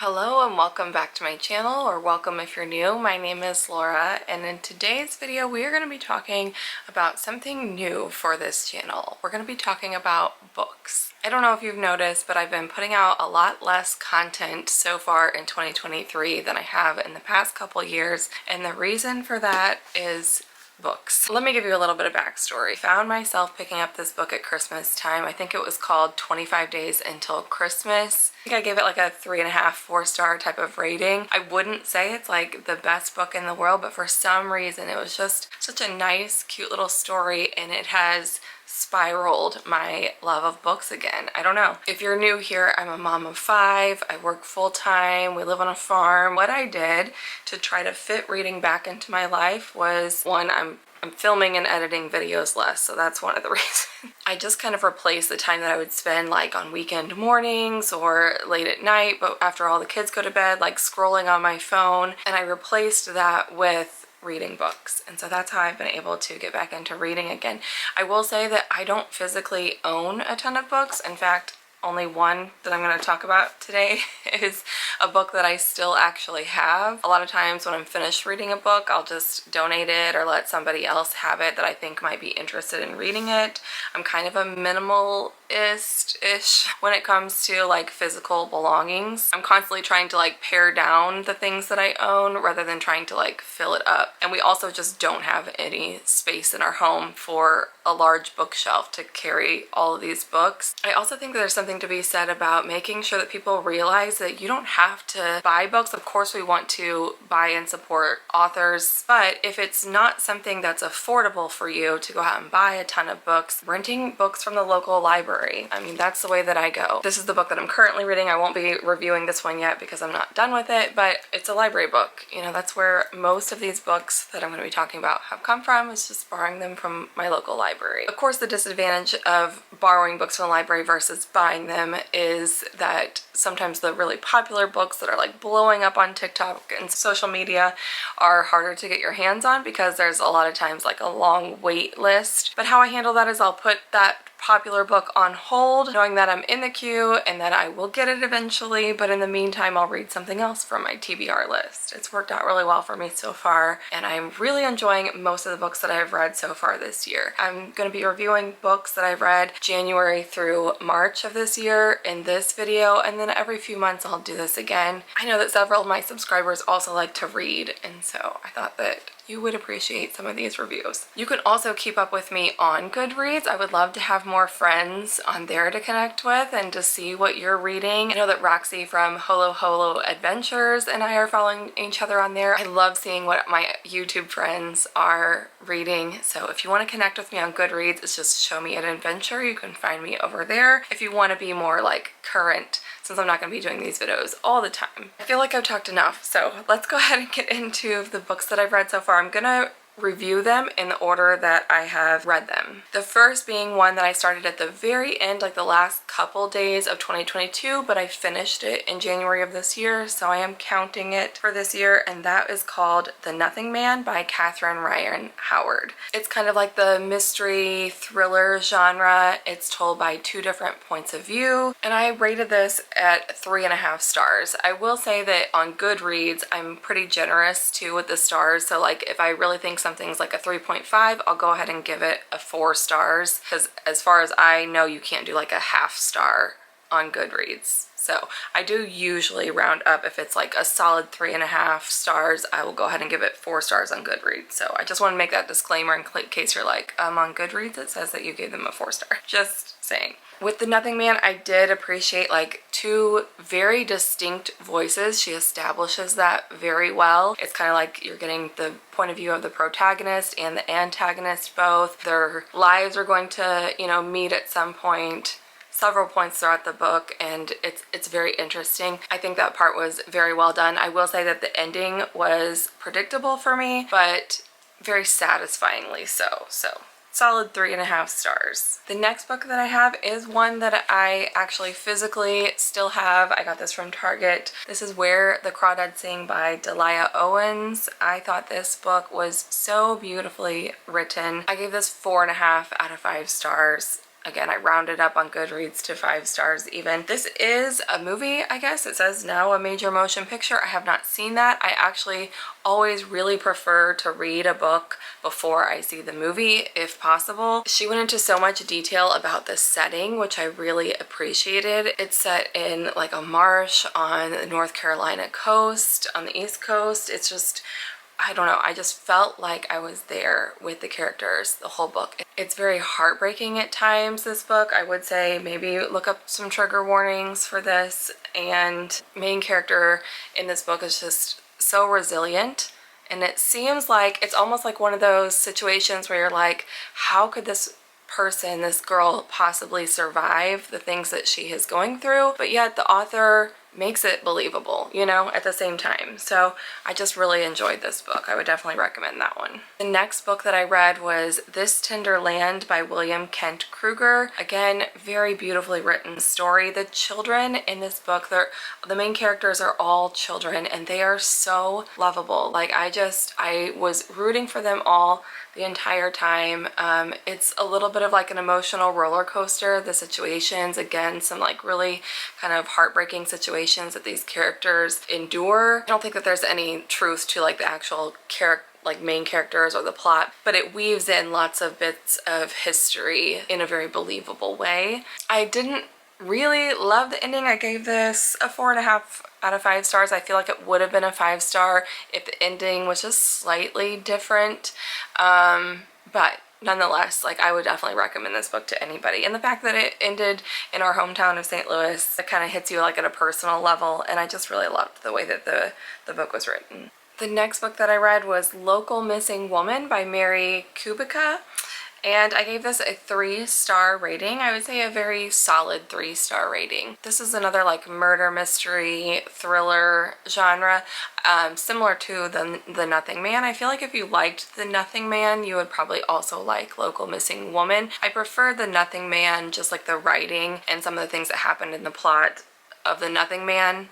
Hello and welcome back to my channel, or welcome if you're new. My name is Laura, and in today's video we are going to be talking about something new for this channel. We're going to be talking about books. I don't know if you've noticed, but I've been putting out a lot less content so far in 2023 than I have in the past couple years, and the reason for that is books. Let me give you a little bit of backstory. I found myself picking up this book at Christmas time. I think it was called 25 Days Until Christmas. I think I gave it like a 3.5, 4-star type of rating. I wouldn't say it's like the best book in the world, but for some reason it was just such a nice, cute little story, and it has spiraled my love of books again. I don't know. If you're new here, I'm a mom of 5. I work full-time. We live on a farm. What I did to try to fit reading back into my life was, one, I'm filming and editing videos less, so that's one of the reasons. I just kind of replaced the time that I would spend like on weekend mornings or late at night, but after all the kids go to bed, like scrolling on my phone, and I replaced that with reading books. And so that's how I've been able to get back into reading again. I will say that I don't physically own a ton of books. In fact, only one that I'm going to talk about today is a book that I still actually have. A lot of times when I'm finished reading a book, I'll just donate it or let somebody else have it that I think might be interested in reading it. I'm kind of a minimalist-ish when it comes to like physical belongings. I'm constantly trying to like pare down the things that I own rather than trying to like fill it up. And we also just don't have any space in our home for a large bookshelf to carry all of these books. I also think there's something to be said about making sure that people realize that you don't have to buy books. Of course we want to buy and support authors, but if it's not something that's affordable for you to go out and buy a ton of books, renting books from the local library, I mean, that's the way that I go. This is the book that I'm currently reading. I won't be reviewing this one yet because I'm not done with it, but it's a library book. You know, that's where most of these books that I'm going to be talking about have come from, is just borrowing them from my local library. Of course, the disadvantage of borrowing books from the library versus buying them is that sometimes the really popular books that are like blowing up on TikTok and social media are harder to get your hands on because there's a lot of times like a long wait list. But how I handle that is I'll put that popular book on hold, knowing that I'm in the queue and that I will get it eventually, but in the meantime I'll read something else from my TBR list. It's worked out really well for me so far, and I'm really enjoying most of the books that I've read so far this year. I'm going to be reviewing books that I've read January through March of this year in this video, and then every few months I'll do this again. I know that several of my subscribers also like to read, and so I thought that you would appreciate some of these reviews. You can also keep up with me on Goodreads. I would love to have more friends on there to connect with and to see what you're reading. I know that Roxy from Holo Holo Adventures and I are following each other on there. I love seeing what my YouTube friends are reading. So if you want to connect with me on Goodreads, it's just show me an adventure. You can find me over there. If you want to be more like current, since I'm not going to be doing these videos all the time. I feel like I've talked enough, so let's go ahead and get into the books that I've read so far. I'm gonna review them in the order that I have read them. The first being one that I started at the very end, like the last couple days of 2022, but I finished it in January of this year, so I am counting it for this year, and that is called The Nothing Man by Catherine Ryan Howard. It's kind of like the mystery thriller genre. It's told by 2 different points of view, and I rated this at 3.5 stars. I will say that on Goodreads, I'm pretty generous too with the stars, so like if I really think something's like a 3.5, I'll go ahead and give it a 4 stars, because as far as I know, you can't do like a half star on Goodreads. So I do usually round up. If it's like a solid 3.5 stars, I will go ahead and give it 4 stars on Goodreads. So I just want to make that disclaimer in case you're like, on Goodreads it says that you gave them a 4 star. Just saying. With The Nothing Man, I did appreciate like 2 very distinct voices. She establishes that very well. It's kind of like you're getting the point of view of the protagonist and the antagonist both. Their lives are going to, you know, meet at some point, several points throughout the book, and it's very interesting. I think that part was very well done. I will say that the ending was predictable for me, but very satisfyingly so. So solid 3.5 stars. The next book that I have is one that I actually physically still have. I got this from Target. This is Where the Crawdad Sing by Delia Owens. I thought this book was so beautifully written. I gave this 4.5 out of 5 stars. Again, I rounded up on Goodreads to 5 stars even. This is a movie, I guess. It says now a major motion picture. I have not seen that. I actually always really prefer to read a book before I see the movie, if possible. She went into so much detail about the setting, which I really appreciated. It's set in like a marsh on the North Carolina coast, on the East Coast. It's just, I don't know, I just felt like I was there with the characters the whole book. It's very heartbreaking at times, this book. I would say maybe look up some trigger warnings for this. And main character in this book is just so resilient. And it seems like it's almost like one of those situations where you're like, how could this person, this girl, possibly survive the things that she is going through? But yet the author makes it believable, you know, at the same time. So I just really enjoyed this book. I would definitely recommend that one. The next book that I read was This Tender Land by William Kent Kruger. Again, very beautifully written story. The children in this book, the main characters are all children and they are so lovable. Like I was rooting for them all the entire time. It's a little bit of like an emotional roller coaster, the situations, again, some like really kind of heartbreaking situations that these characters endure. I don't think that there's any truth to like the actual main characters or the plot, but it weaves in lots of bits of history in a very believable way. I didn't really love the ending. I gave this a 4.5 out of 5 stars. I feel like it would have been a 5-star if the ending was just slightly different. But nonetheless, like I would definitely recommend this book to anybody. And the fact that it ended in our hometown of St. Louis, it kind of hits you like at a personal level. And I just really loved the way that the book was written. The next book that I read was Local Missing Woman by Mary Kubica. And I gave this a 3-star rating. I would say a very solid 3-star rating. This is another like murder mystery thriller genre, similar to the Nothing Man. I feel like if you liked The Nothing Man, you would probably also like Local Missing Woman. I prefer The Nothing Man, just like the writing and some of the things that happened in the plot of The Nothing Man,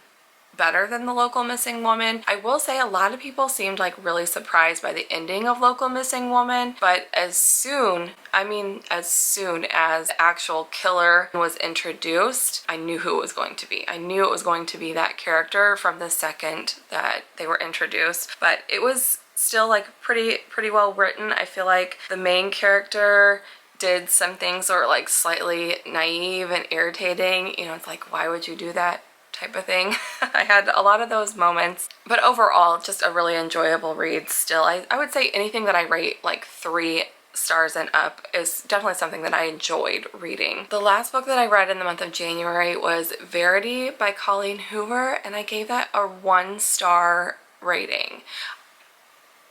better than the Local Missing Woman. I will say a lot of people seemed like really surprised by the ending of Local Missing Woman, but as soon as the actual killer was introduced, I knew who it was going to be. I knew it was going to be that character from the second that they were introduced, but it was still like pretty well written. I feel like the main character did some things that were like slightly naive and irritating. You know, it's like, why would you do that? Type of thing. I had a lot of those moments, but overall just a really enjoyable read still. I would say anything that I rate like 3 stars and up is definitely something that I enjoyed reading. The last book that I read in the month of January was Verity by Colleen Hoover, and I gave that a 1-star rating.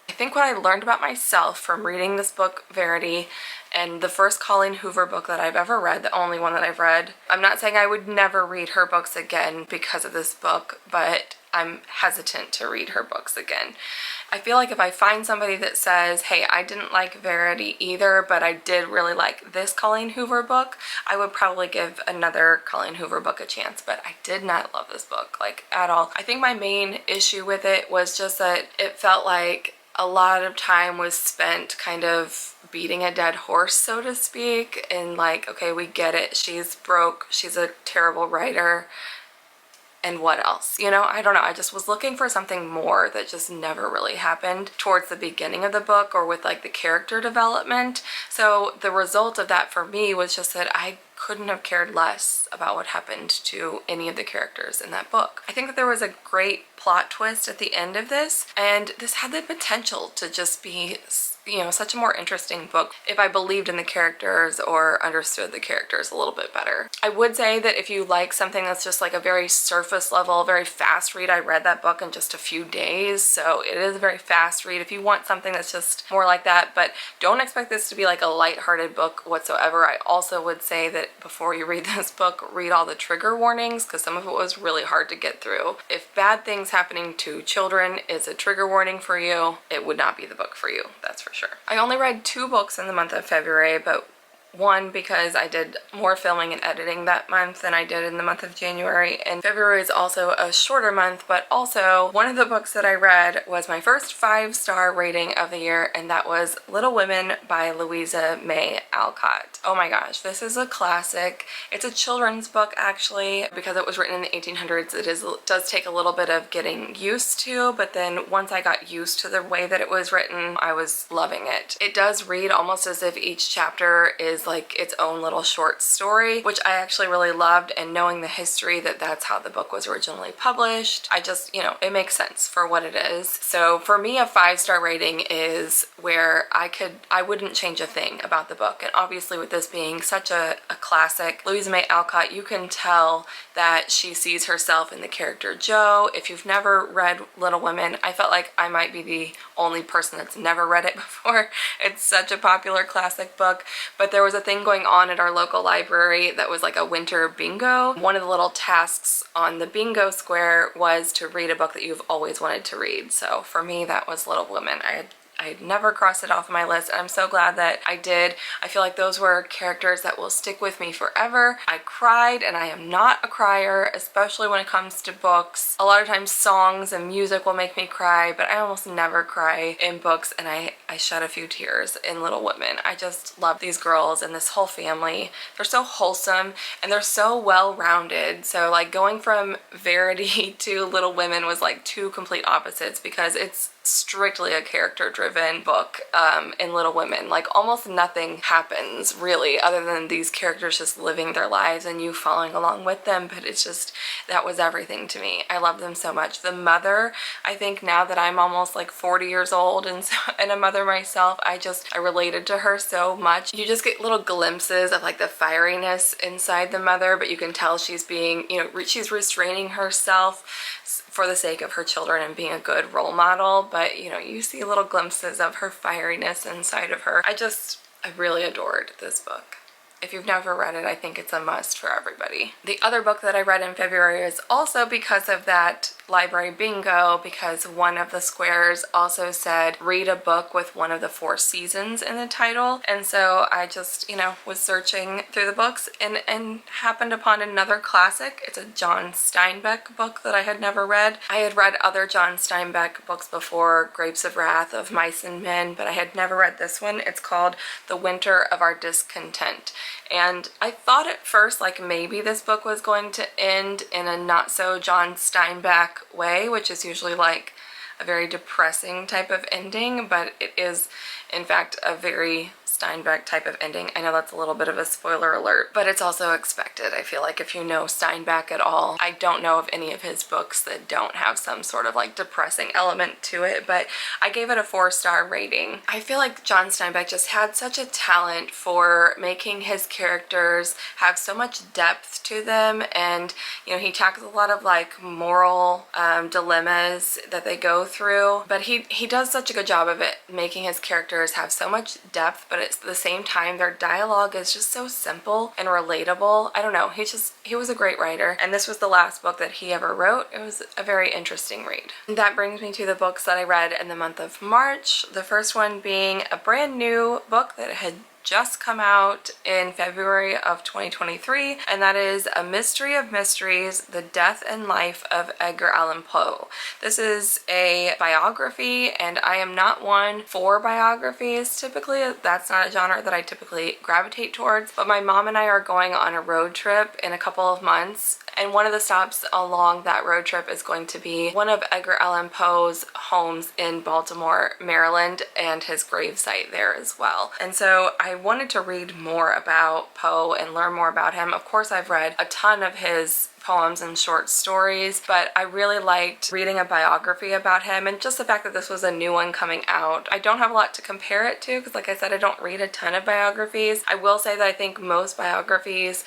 I think what I learned about myself from reading this book, Verity, and the first Colleen Hoover book that I've ever read, the only one that I've read. I'm not saying I would never read her books again because of this book, but I'm hesitant to read her books again. I feel like if I find somebody that says, hey, I didn't like Verity either, but I did really like this Colleen Hoover book, I would probably give another Colleen Hoover book a chance, but I did not love this book, like, at all. I think my main issue with it was just that it felt like a lot of time was spent kind of beating a dead horse, so to speak, and like, okay, we get it, she's broke, she's a terrible writer, and what else? You know, I don't know. I just was looking for something more that just never really happened towards the beginning of the book or with like the character development. So the result of that for me was just that I couldn't have cared less about what happened to any of the characters in that book. I think that there was a great plot twist at the end of this, and this had the potential to just be, you know, such a more interesting book if I believed in the characters or understood the characters a little bit better. I would say that if you like something that's just like a very surface level, very fast read, I read that book in just a few days, so it is a very fast read. If you want something that's just more like that, but don't expect this to be like a lighthearted book whatsoever. I also would say that before you read this book, read all the trigger warnings, because some of it was really hard to get through. If bad things happening to children is a trigger warning for you, it would not be the book for you, that's for sure. I only read 2 books in the month of February, but One, because I did more filming and editing that month than I did in the month of January, and February is also a shorter month, but also one of the books that I read was my first 5-star rating of the year, and that was Little Women by Louisa May Alcott. Oh my gosh, this is a classic. It's a children's book actually, because it was written in the 1800s. It does take a little bit of getting used to, but then once I got used to the way that it was written, I was loving it. It does read almost as if each chapter is like its own little short story, which I actually really loved, and knowing the history that that's how the book was originally published, I just, you know, it makes sense for what it is. So for me, a 5-star rating is where I wouldn't change a thing about the book. And obviously with this being such a classic, Louisa May Alcott, you can tell that she sees herself in the character Jo. If you've never read Little Women, I felt like I might be the only person that's never read it before. It's such a popular classic book, but there was a thing going on at our local library that was like a winter bingo. One of the little tasks on the bingo square was to read a book that you've always wanted to read. So for me, that was Little Women. I had never crossed it off my list, and I'm so glad that I did. I feel like those were characters that will stick with me forever. I cried, and I am not a crier, especially when it comes to books. A lot of times songs and music will make me cry, but I almost never cry in books, and I shed a few tears in Little Women. I just love these girls and this whole family. They're so wholesome, and they're so well-rounded. So like going from Verity to Little Women was like two complete opposites, because it's strictly a character-driven book in Little Women. Like almost nothing happens really other than these characters just living their lives and you following along with them, but it's just, that was everything to me. I love them so much. The mother, I think now that I'm almost like 40 years old and a mother myself, I related to her so much. You just get little glimpses of like the fieriness inside the mother, but you can tell she's being, you know, she's restraining herself for the sake of her children and being a good role model, but you know, you see little glimpses of her fieriness inside of her. I really adored this book. If you've never read it, I think it's a must for everybody. The other book that I read in February is also because of that library bingo, because one of the squares also said read a book with one of the 4 seasons in the title, and so I just, you know, was searching through the books and happened upon another classic. It's a John Steinbeck book that I had never read. I had read other John Steinbeck books before, Grapes of Wrath, Of Mice and Men, but I had never read this one. It's called The Winter of Our Discontent. And I thought at first like maybe this book was going to end in a not so John Steinbeck way, which is usually like a very depressing type of ending, but it is in fact a very Steinbeck type of ending. I know that's a little bit of a spoiler alert, but it's also expected. I feel like if you know Steinbeck at all, I don't know of any of his books that don't have some sort of like depressing element to it, but I gave it a 4-star rating. I feel like John Steinbeck just had such a talent for making his characters have so much depth to them, and you know, he tackles a lot of like moral dilemmas that they go through, but he does such a good job of it, making his characters have so much depth, but at the same time their dialogue is just so simple and relatable. I don't know, he was a great writer, and this was the last book that he ever wrote. It was a very interesting read. And that brings me to the books that I read in the month of March. The first one being a brand new book that had just come out in February of 2023, and that is A Mystery of Mysteries, The Death and Life of Edgar Allan Poe. This is a biography, and I am not one for biographies. Typically, that's not a genre that I typically gravitate towards, but my mom and I are going on a road trip in a couple of months, and one of the stops along that road trip is going to be one of Edgar Allan Poe's homes in Baltimore, Maryland, and his gravesite there as well. And so I wanted to read more about Poe and learn more about him. Of course, I've read a ton of his poems and short stories, but I really liked reading a biography about him, and just the fact that this was a new one coming out. I don't have a lot to compare it to because, like I said, I don't read a ton of biographies. I will say that I think most biographies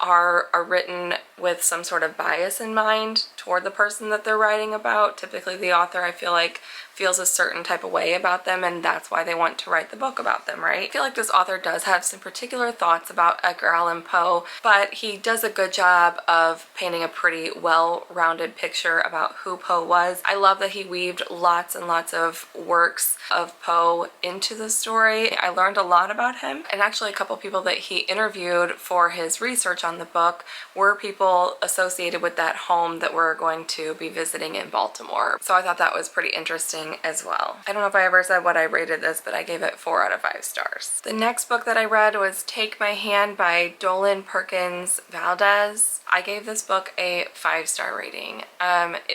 are written with some sort of bias in mind toward the person that they're writing about. Typically the author, I feel like, feels a certain type of way about them, and that's why they want to write the book about them, right? I feel like this author does have some particular thoughts about Edgar Allan Poe, but he does a good job of painting a pretty well-rounded picture about who Poe was. I love that he weaved lots and lots of works of Poe into the story. I learned a lot about him, and actually a couple people that he interviewed for his research on the book were people associated with that home that we're going to be visiting in Baltimore. So I thought that was pretty interesting as well. I don't know if I ever said what I rated this, but I gave it 4 out of 5 stars. The next book that I read was Take My Hand by Dolan Perkins Valdez. I gave this book a 5-star rating.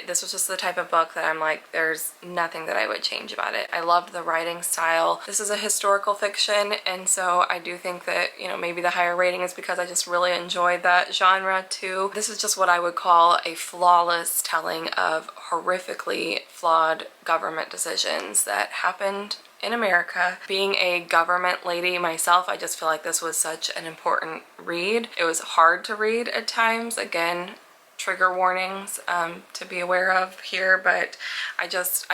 This was just the type of book that I'm like, there's nothing that I would change about it. I loved the writing style. This is a historical fiction, and so I do think that, you know, maybe the higher rating is because I just really enjoyed that genre too. This is just what I would call a flawless telling of horrifically flawed government decisions that happened in America. Being a government lady myself, I just feel like this was such an important read. It was hard to read at times. Again, trigger warnings to be aware of here, but I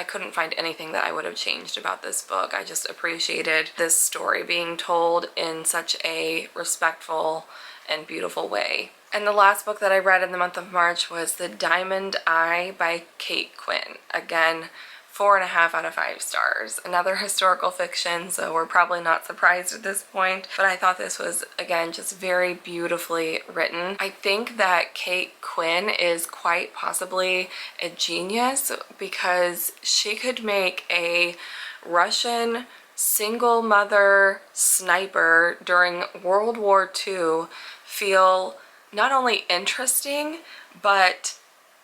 couldn't find anything that I would have changed about this book. I just appreciated this story being told in such a respectful and beautiful way. And the last book that I read in the month of March was The Diamond Eye by Kate Quinn. Again, 4.5 out of 5 stars. Another historical fiction, so we're probably not surprised at this point, but I thought this was, again, just very beautifully written. I think that Kate Quinn is quite possibly a genius because she could make a Russian single mother sniper during World War II feel not only interesting, but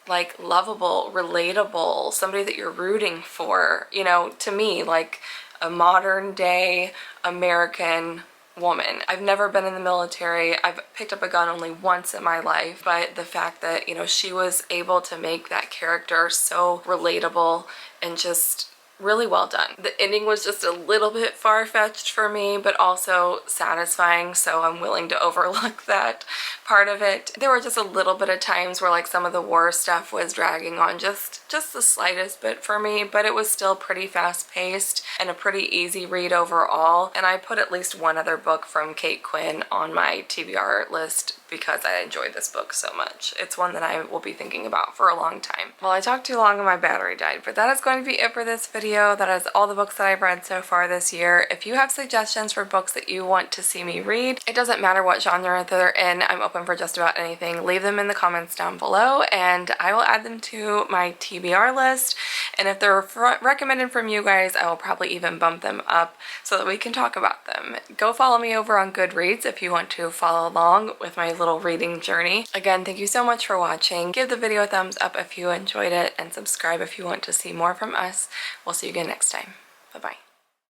like lovable, relatable, somebody that you're rooting for, you know, to me, like a modern day American woman. I've never been in the military. I've picked up a gun only once in my life, but the fact that, you know, she was able to make that character so relatable and just really well done. The ending was just a little bit far-fetched for me, but also satisfying, so I'm willing to overlook that part of it. There were just a little bit of times where like some of the war stuff was dragging on just the slightest bit for me, but it was still pretty fast-paced and a pretty easy read overall. And I put at least one other book from Kate Quinn on my TBR list because I enjoyed this book so much. It's one that I will be thinking about for a long time. Well, I talked too long and my battery died, but that is going to be it for this video. That is all the books that I've read so far this year. If you have suggestions for books that you want to see me read, it doesn't matter what genre they're in, I'm open for just about anything. Leave them in the comments down below and I will add them to my TBR list. And if they're recommended from you guys, I will probably even bump them up so that we can talk about them. Go follow me over on Goodreads if you want to follow along with my little reading journey. Again, thank you so much for watching. Give the video a thumbs up if you enjoyed it and subscribe if you want to see more from us. We'll see you again next time. Bye-bye.